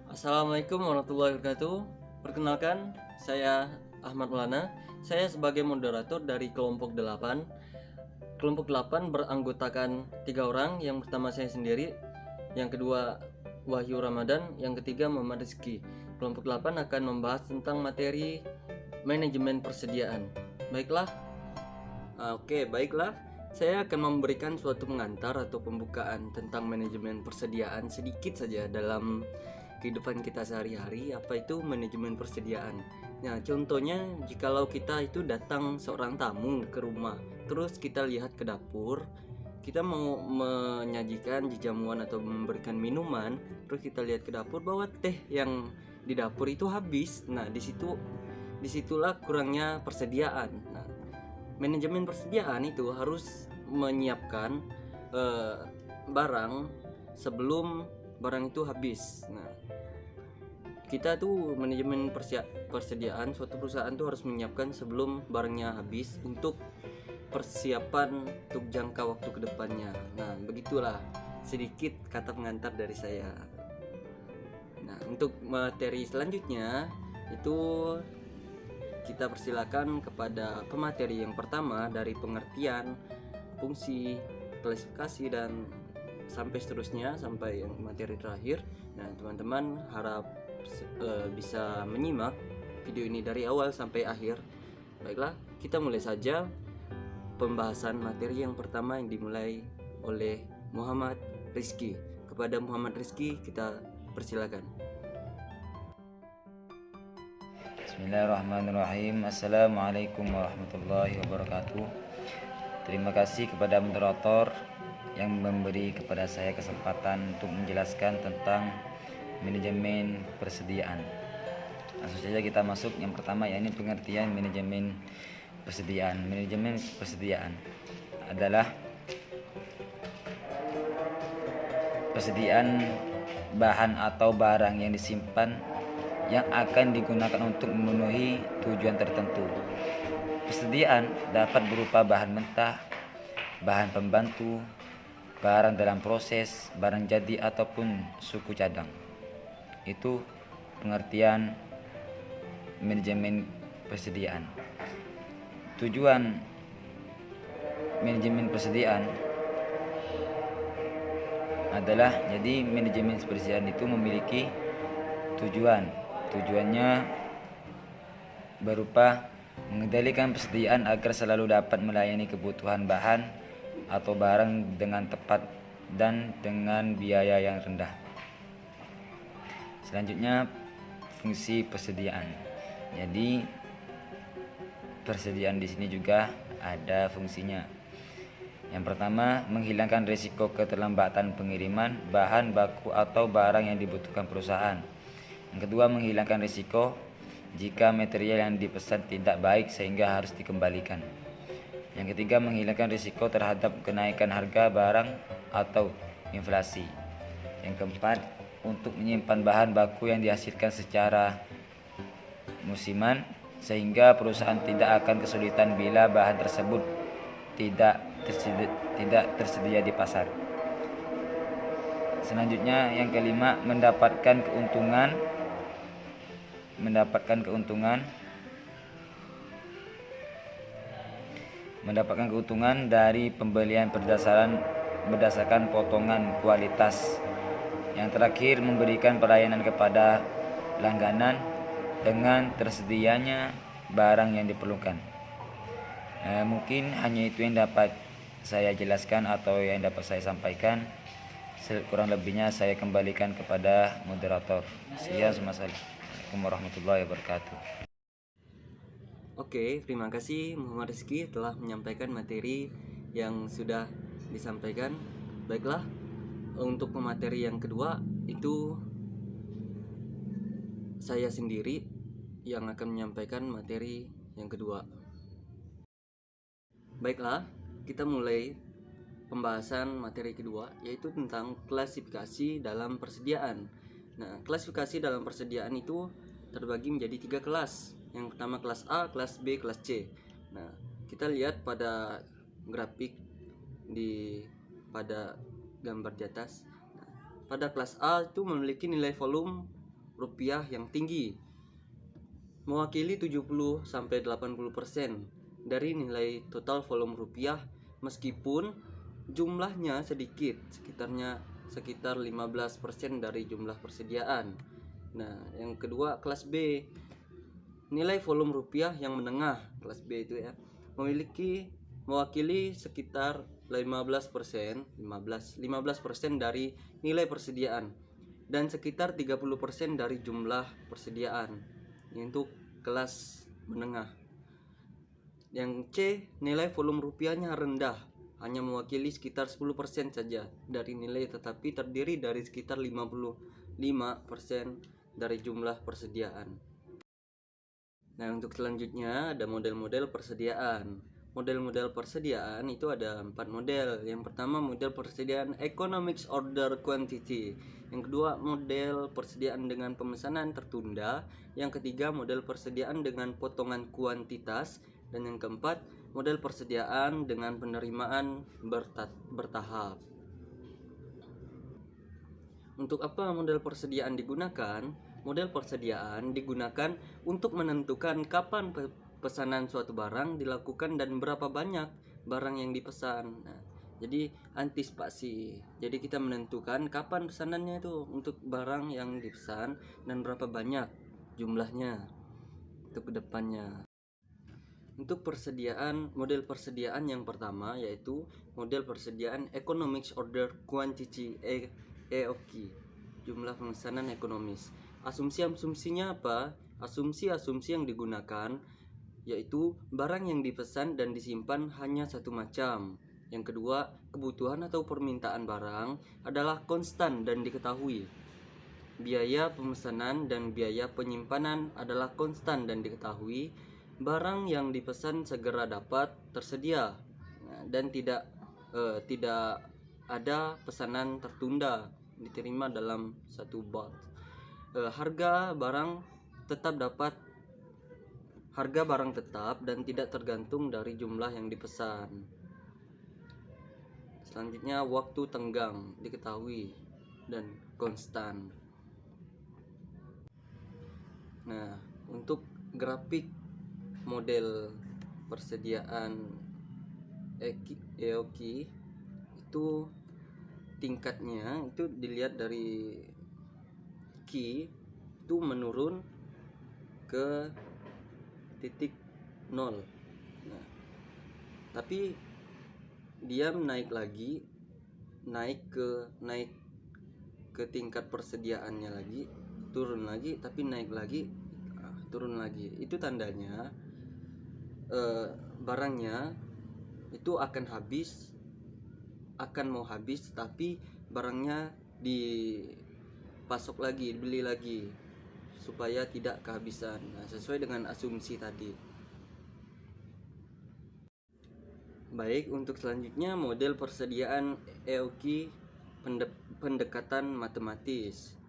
Assalamualaikum warahmatullahi wabarakatuh. Perkenalkan, saya Ahmad Maulana. Saya sebagai moderator dari kelompok 8. Kelompok 8 beranggotakan 3 orang. Yang pertama saya sendiri, yang kedua Wahyu Ramadan, yang ketiga Muhammad Rizky. Kelompok 8 akan membahas tentang materi manajemen persediaan. Baiklah. Saya akan memberikan suatu pengantar atau pembukaan tentang manajemen persediaan sedikit saja dalam kehidupan kita sehari-hari. Apa itu manajemen persediaan? Nah, contohnya jikalau kita itu datang seorang tamu ke rumah, terus kita lihat ke dapur, kita mau menyajikan jamuan atau memberikan minuman, terus kita lihat ke dapur bahwa teh yang di dapur itu habis. Nah, disitulah kurangnya persediaan. Nah, manajemen persediaan itu harus menyiapkan barang sebelum barang itu habis. Nah, kita tuh manajemen persediaan suatu perusahaan tuh harus menyiapkan sebelum barangnya habis untuk persiapan untuk jangka waktu kedepannya. Nah, begitulah sedikit kata pengantar dari saya. Nah, untuk materi selanjutnya itu kita persilakan kepada pemateri yang pertama dari pengertian, fungsi, klasifikasi, dan sampai seterusnya sampai yang materi terakhir. Nah, teman-teman harap bisa menyimak video ini dari awal sampai akhir. Baiklah, kita mulai saja pembahasan materi yang pertama yang dimulai oleh Muhammad Rizky. Kepada Muhammad Rizky kita persilakan. Bismillahirrahmanirrahim. Assalamualaikum warahmatullahi wabarakatuh. Terima kasih kepada moderator yang memberi kepada saya kesempatan untuk menjelaskan tentang manajemen persediaan. Langsung saja kita masuk. Yang pertama yakni pengertian manajemen persediaan. Manajemen persediaan adalah persediaan bahan atau barang yang disimpan yang akan digunakan untuk memenuhi tujuan tertentu. Persediaan dapat berupa bahan mentah, bahan pembantu, barang dalam proses, barang jadi ataupun suku cadang. Itu pengertian manajemen persediaan. Tujuan manajemen persediaan adalah jadi manajemen persediaan itu memiliki tujuannya berupa mengendalikan persediaan agar selalu dapat melayani kebutuhan bahan atau barang dengan tepat dan dengan biaya yang rendah. Selanjutnya fungsi persediaan. Jadi persediaan di sini juga ada fungsinya. Yang pertama, menghilangkan risiko keterlambatan pengiriman bahan baku atau barang yang dibutuhkan perusahaan. Yang kedua, menghilangkan risiko jika material yang dipesan tidak baik sehingga harus dikembalikan. Yang ketiga, menghilangkan risiko terhadap kenaikan harga barang atau inflasi. Yang keempat, untuk menyimpan bahan baku yang dihasilkan secara musiman sehingga perusahaan tidak akan kesulitan bila bahan tersebut tidak tersedia di pasar. Selanjutnya yang kelima, mendapatkan keuntungan dari pembelian berdasarkan potongan kualitas. Yang terakhir, memberikan pelayanan kepada langganan dengan tersedianya barang yang diperlukan. Mungkin hanya itu yang dapat saya jelaskan atau yang dapat saya sampaikan. Kurang lebihnya saya kembalikan kepada moderator. Assalamualaikum warahmatullahi wabarakatuh. Oke, terima kasih Muhammad Rizky telah menyampaikan materi yang sudah disampaikan. Baiklah, untuk pemateri yang kedua itu saya sendiri yang akan menyampaikan materi yang kedua. Baiklah, kita mulai pembahasan materi kedua, yaitu tentang klasifikasi dalam persediaan. Nah, klasifikasi dalam persediaan itu terbagi menjadi 3 kelas. Yang pertama kelas A, kelas B, kelas C. Nah, kita lihat pada grafik pada gambar di atas. Nah, pada kelas A itu memiliki nilai volume rupiah yang tinggi, mewakili 70-80% dari nilai total volume rupiah, meskipun jumlahnya sedikit, sekitar 15% dari jumlah persediaan. Nah, yang kedua kelas B, nilai volume rupiah yang menengah, kelas B itu ya, mewakili sekitar 15% dari nilai persediaan dan sekitar 30% dari jumlah persediaan. Ini untuk kelas menengah. Yang C, nilai volume rupiahnya rendah, hanya mewakili sekitar 10% saja dari nilai, tetapi terdiri dari sekitar 55% dari jumlah persediaan. Nah, untuk selanjutnya ada model-model persediaan. Model-model persediaan itu ada 4 model. Yang pertama model persediaan economics order quantity. Yang kedua model persediaan dengan pemesanan tertunda. Yang ketiga model persediaan dengan potongan kuantitas. Dan yang keempat model persediaan dengan penerimaan bertahap. Untuk apa model persediaan digunakan? Model persediaan digunakan untuk menentukan kapan pesanan suatu barang dilakukan dan berapa banyak barang yang dipesan. Nah, jadi antisipasi. Jadi kita menentukan kapan pesanannya itu untuk barang yang dipesan dan berapa banyak jumlahnya untuk kedepannya. Untuk model persediaan yang pertama yaitu model persediaan economics order quantity EOQ, jumlah pemesanan ekonomis. Asumsi-asumsinya apa? Asumsi-asumsi yang digunakan yaitu barang yang dipesan dan disimpan hanya satu macam. Yang kedua, kebutuhan atau permintaan barang adalah konstan dan diketahui. Biaya pemesanan dan biaya penyimpanan adalah konstan dan diketahui. Barang yang dipesan segera dapat tersedia dan tidak ada pesanan tertunda diterima dalam satu batch. Harga barang tetap dan tidak tergantung dari jumlah yang dipesan. Selanjutnya waktu tenggang diketahui dan konstan. Nah, untuk grafik model persediaan EOQ itu tingkatnya itu dilihat dari Q itu menurun ke titik 0. Nah, tapi dia naik ke tingkat persediaannya lagi, turun lagi, tapi naik lagi, turun lagi. Itu tandanya barangnya itu akan mau habis, tapi barangnya dipasok lagi, dibeli lagi supaya tidak kehabisan. Nah, sesuai dengan asumsi tadi. Baik, untuk selanjutnya model persediaan EOQ pendekatan matematis.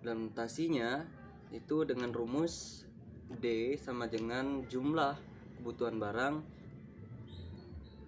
Implementasinya itu dengan rumus D sama dengan jumlah kebutuhan barang,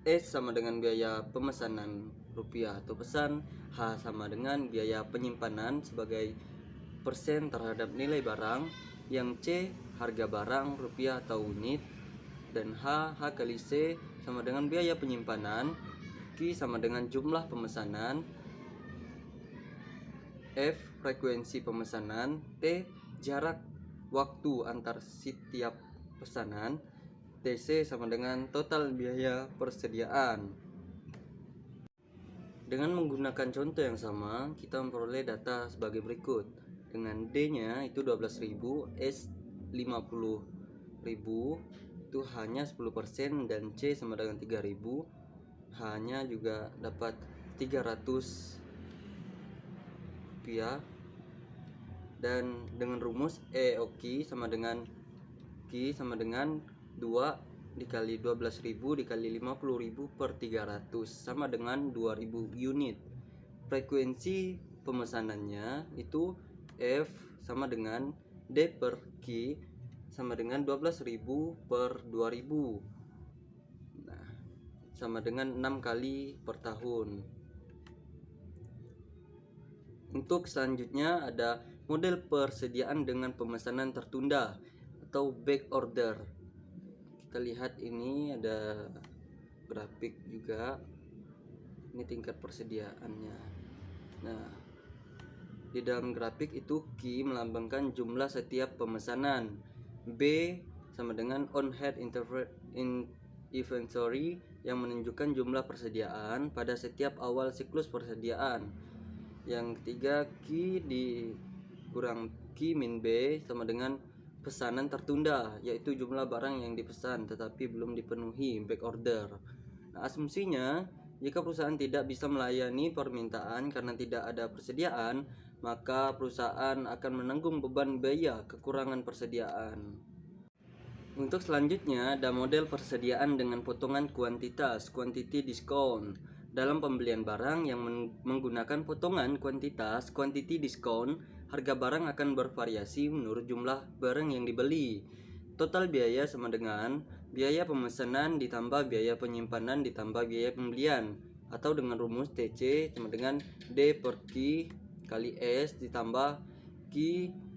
S sama dengan biaya pemesanan rupiah atau pesan, H sama dengan biaya penyimpanan sebagai persen terhadap nilai barang, yang C harga barang rupiah atau unit, dan H kali C sama dengan biaya penyimpanan, Q sama dengan jumlah pemesanan, F frekuensi pemesanan, T jarak waktu antar setiap pesanan, TC sama dengan total biaya persediaan. Dengan menggunakan contoh yang sama, kita memperoleh data sebagai berikut. Dengan D-nya itu 12.000, S 50.000 itu hanya 10%, dan C sama dengan 3.000 hanya juga dapat 300 rupiah. Dan dengan rumus EOQ sama dengan Q sama dengan 2 dikali 12.000 dikali 50.000 per 300 sama dengan 2.000 unit. Frekuensi pemesanannya itu F sama dengan D per Q sama dengan 12.000 per 2.000. Nah, sama dengan 6 kali per tahun. Untuk selanjutnya ada model persediaan dengan pemesanan tertunda atau back order. Kita lihat ini ada grafik juga, ini tingkat persediaannya. Nah, di dalam grafik itu Q melambangkan jumlah setiap pemesanan, B sama dengan on hand inventory yang menunjukkan jumlah persediaan pada setiap awal siklus persediaan. Yang ketiga, Q dikurang Q min B sama dengan pesanan tertunda, yaitu jumlah barang yang dipesan tetapi belum dipenuhi, back order. Nah, asumsinya jika perusahaan tidak bisa melayani permintaan karena tidak ada persediaan, maka perusahaan akan menanggung beban biaya kekurangan persediaan. Untuk selanjutnya ada model persediaan dengan potongan kuantitas, quantity discount. Dalam pembelian barang yang menggunakan potongan kuantitas, quantity discount, harga barang akan bervariasi menurut jumlah barang yang dibeli. Total biaya sama dengan biaya pemesanan ditambah biaya penyimpanan ditambah biaya pembelian, atau dengan rumus TC sama dengan D per Q kali S ditambah Q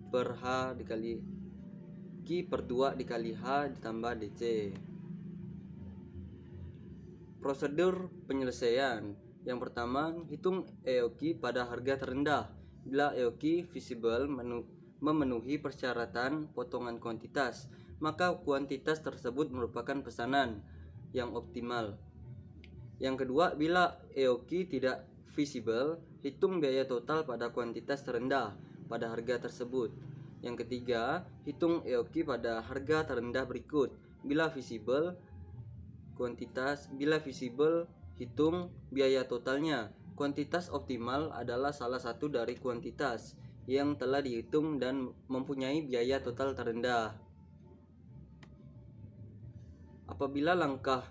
per H dikali Q per 2 dikali H ditambah DC. Prosedur penyelesaian. Yang pertama, hitung EOQ pada harga terendah. Bila EOQ visible memenuhi persyaratan potongan kuantitas, maka kuantitas tersebut merupakan pesanan yang optimal. Yang kedua, bila EOQ tidak visible, hitung biaya total pada kuantitas terendah pada harga tersebut. Yang ketiga, hitung EOQ pada harga terendah berikut. Bila visible, hitung biaya totalnya. Kuantitas optimal adalah salah satu dari kuantitas yang telah dihitung dan mempunyai biaya total terendah. Apabila langkah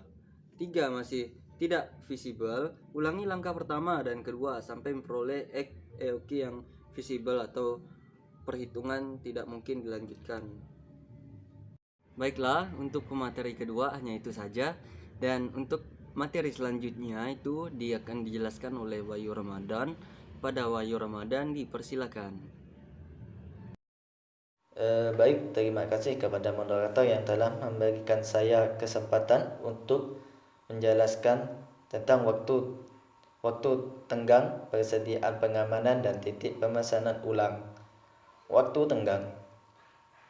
3 masih tidak visible, ulangi langkah pertama dan kedua sampai memperoleh EOQ yang visible atau perhitungan tidak mungkin dilanjutkan. Baiklah, untuk pemateri kedua hanya itu saja, dan untuk materi selanjutnya itu akan dijelaskan oleh Wahyu Ramadan. Pada Wahyu Ramadan dipersilakan. Baik, terima kasih kepada moderator yang telah memberikan saya kesempatan untuk menjelaskan tentang waktu tenggang, persediaan pengamanan dan titik pemesanan ulang. Waktu tenggang.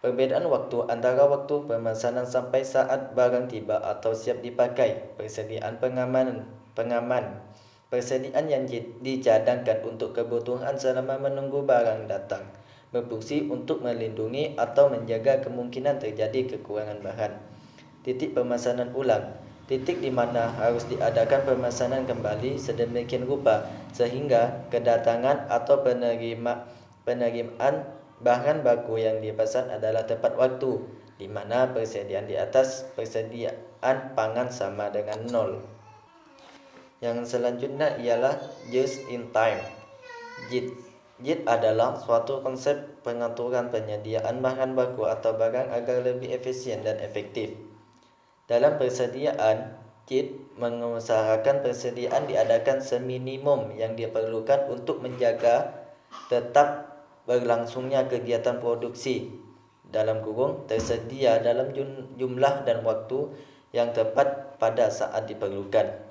Perbedaan waktu antara waktu pemesanan sampai saat barang tiba atau siap dipakai. Persediaan pengaman. Persediaan yang dicadangkan untuk kebutuhan selama menunggu barang datang. Berfungsi untuk melindungi atau menjaga kemungkinan terjadi kekurangan bahan. Titik pemesanan ulang. Titik di mana harus diadakan pemesanan kembali sedemikian rupa sehingga kedatangan atau penerimaan bahan baku yang dipesan adalah tepat waktu, di mana persediaan di atas persediaan pangan sama dengan 0. Yang selanjutnya ialah just in time. JIT adalah suatu konsep pengaturan penyediaan bahan baku atau barang agar lebih efisien dan efektif. Dalam persediaan, JIT mengusahakan persediaan diadakan seminimum yang diperlukan untuk menjaga tetap berlangsungnya kegiatan produksi tersedia dalam jumlah dan waktu yang tepat pada saat diperlukan.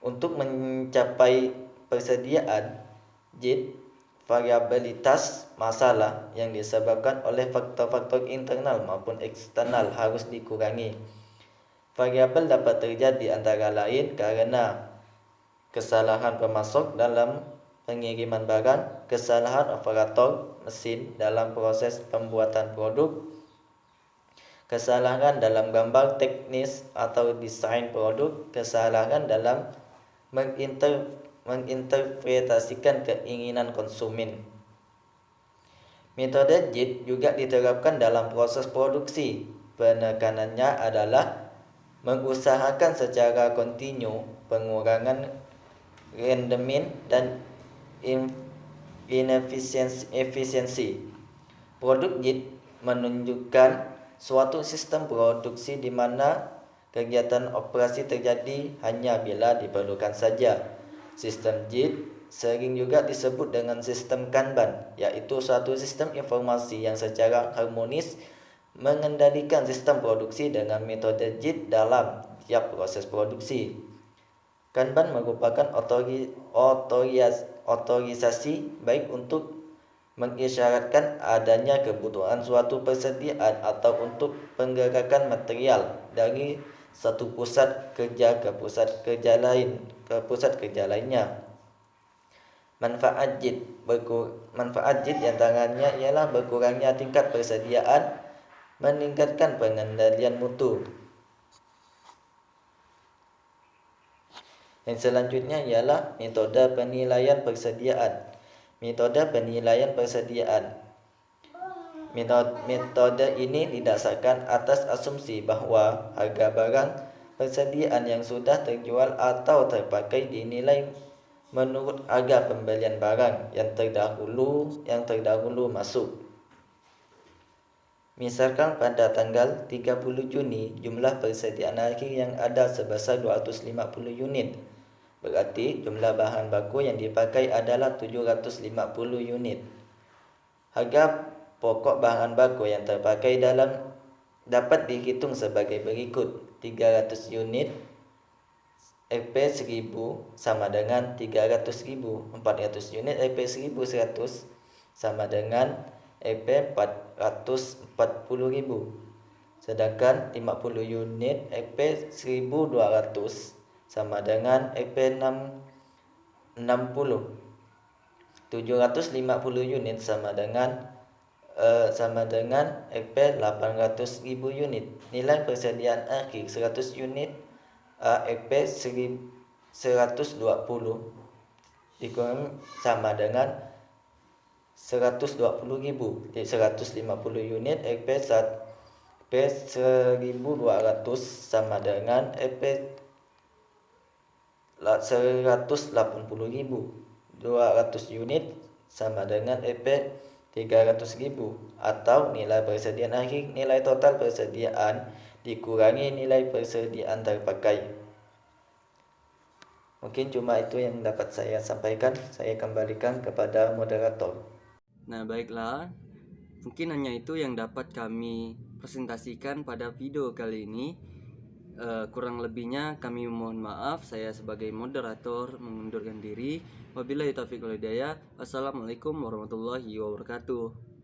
Untuk mencapai persediaan, JIT variabilitas masalah yang disebabkan oleh faktor-faktor internal maupun eksternal harus dikurangi. Variabel dapat terjadi antara lain karena kesalahan pemasok dalam pengiriman barang, kesalahan operator mesin dalam proses pembuatan produk, kesalahan dalam gambar teknis atau desain produk, kesalahan dalam menginterpretasikan keinginan konsumen. Metode JIT juga diterapkan dalam proses produksi. Penekanannya adalah mengusahakan secara kontinu pengurangan rendemen dan efisiensi. Produk JIT menunjukkan suatu sistem produksi di mana kegiatan operasi terjadi hanya bila diperlukan saja. Sistem JIT sering juga disebut dengan sistem Kanban, yaitu suatu sistem informasi yang secara harmonis mengendalikan sistem produksi dengan metode JIT dalam tiap proses produksi. Kanban merupakan otorisasi baik untuk mengisyaratkan adanya kebutuhan suatu persediaan atau untuk penggerakan material dari satu pusat kerja ke pusat kerja lainnya. Manfaat JIT antaranya ialah berkurangnya tingkat persediaan, meningkatkan pengendalian mutu. Yang selanjutnya ialah metode penilaian persediaan. Metode ini didasarkan atas asumsi bahwa harga barang persediaan yang sudah terjual atau terpakai dinilai menurut harga pembelian barang yang terdahulu masuk. Misalkan pada tanggal 30 Juni jumlah persediaan akhir yang ada sebesar 250 unit. Berarti jumlah bahan baku yang dipakai adalah 750 unit. Harga pokok bahan baku yang terpakai dapat dihitung sebagai berikut. 300 unit EP 1000 sama dengan 300.000. 400 unit EP 1100 sama dengan EP 440.000. Sedangkan 50 unit EP 1200 sama dengan EP 60. 750 unit sama dengan EP 800.000 unit. Nilai persediaan akhir 100 unit EP 120 dikurang sama dengan 120.000. 150 unit EP 1200 sama dengan EP 180.000. 200 unit sama dengan EP 300.000, atau nilai persediaan akhir nilai total persediaan dikurangi nilai persediaan terpakai. Mungkin cuma itu yang dapat saya sampaikan. Saya kembalikan kepada moderator. Nah, baiklah. Mungkin hanya itu yang dapat kami presentasikan pada video kali ini. Kurang lebihnya kami mohon maaf. Saya sebagai moderator mengundurkan diri. Wabillahi taufiq wal hidayah. Wassalamualaikum warahmatullahi wabarakatuh.